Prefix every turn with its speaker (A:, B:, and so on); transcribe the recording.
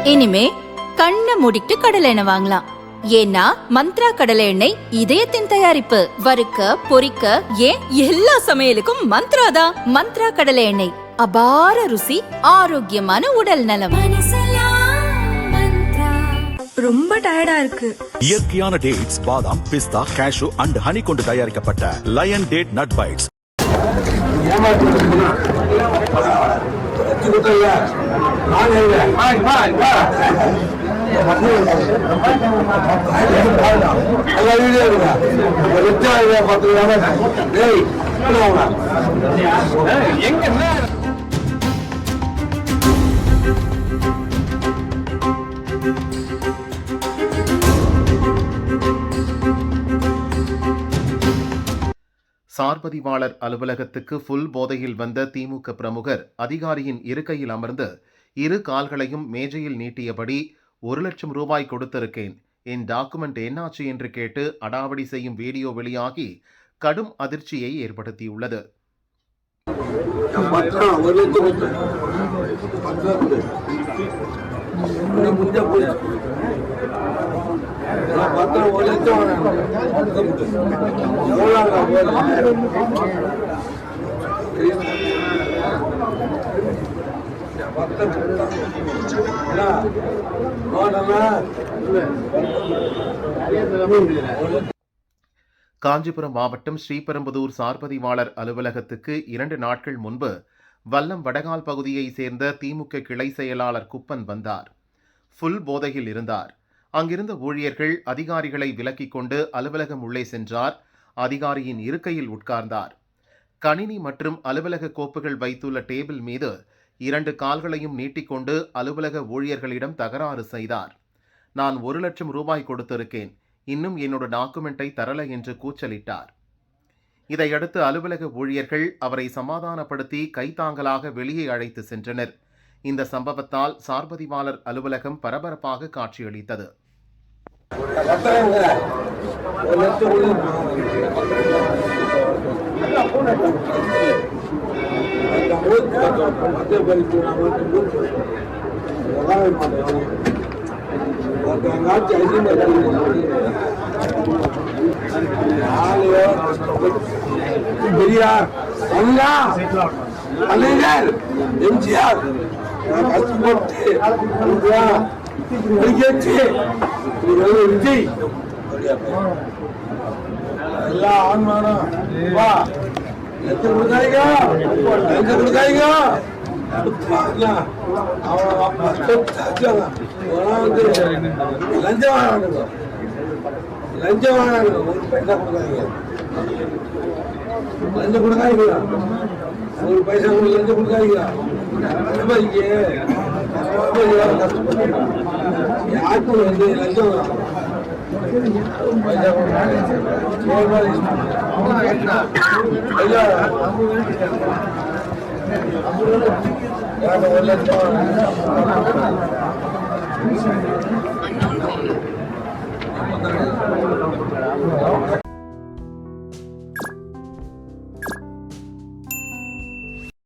A: இனிமே கண்ணை மூடிட்டு கடலை எண்ணெய் வாங்கலாம். ஏன்னா மந்த்ரா கடலை எண்ணெய் இதயத்தின் தயாரிப்பு. வறுக்க பொரிக்க ஏன் எல்லா சமையலுக்கும் மந்த்ரா தான். மந்த்ரா கடலை எண்ணெய், அபார ருசி, ஆரோக்கியமான உடல் நலம்.
B: ரொம்ப டயர்டா இருக்கு.
C: இயற்கையான டேட்ஸ், பாதாம், பிஸ்தா, கேஷு அண்ட் ஹனி கொண்டு தயாரிக்கப்பட்ட லயன் டேட் நட் பைட்ஸ்.
D: சார்பதிவாளர் அலுவலகத்துக்கு புல் போதையில் வந்த திமுக பிரமுகர் அதிகாரியின் இருக்கையில் அமர்ந்து இரு கால்களையும் மேஜையில் நீட்டியபடி 1 லட்சம் ரூபாய் கொடுத்திருக்கேன், என் டாக்குமெண்ட் என்னாச்சு என்று கேட்டு அடாவடி செய்யும் வீடியோ வெளியாகி கடும் அதிர்ச்சியை ஏற்படுத்தியுள்ளது. காஞ்சிபுரம் மாவட்டம் ஸ்ரீபெரும்புதூர் சார்பதிவாளர் அலுவலகத்துக்கு 2 நாட்கள் முன்பு வல்லம் வடகால் பகுதியை சேர்ந்த திமுக கிளை செயலாளர் குப்பன் வந்தார். புல் போதையில் இருந்தார். அங்கிருந்த ஊழியர்கள் அதிகாரிகளை விலக்கிக் கொண்டு அலுவலகம் உள்ளே சென்றார். அதிகாரியின் இருக்கையில் உட்கார்ந்தார். கணினி மற்றும் அலுவலக கோப்புகள் வைத்துள்ள டேபிள் மீது 2 கால்களையும் நீட்டிக்கொண்டு அலுவலக ஊழியர்களிடம் தகராறு செய்தார். நான் 1 லட்சம் ரூபாய் கொடுத்திருக்கேன், இன்னும் என்னோட டாக்குமெண்ட்டை தரல என்று கூச்சலிட்டார். இதையடுத்து அலுவலக ஊழியர்கள் அவரை சமாதானப்படுத்தி கைத்தாங்கலாக வெளியே அழைத்து சென்றனர். இந்த சம்பவத்தால் சார்பதிவாளர் அலுவலகம் பரபரப்பாக காட்சியளித்தது.
E: எம்ஜிஆர் விஜய் எல்லா ஆன்மானம் வா லஞ்சம் கொடுக்காதீங்க, லஞ்சம் கொடுக்காதீங்க. லஞ்சம் வாங்க, லஞ்சம் வாங்க, ஒரு பைசா கொடுக்காதீங்க, லஞ்சம் கொடுக்காதீங்க, ஒரு பைசா லஞ்சம் கொடுக்காதீங்க. யாருக்கும் வந்து லஞ்சம் ஐயா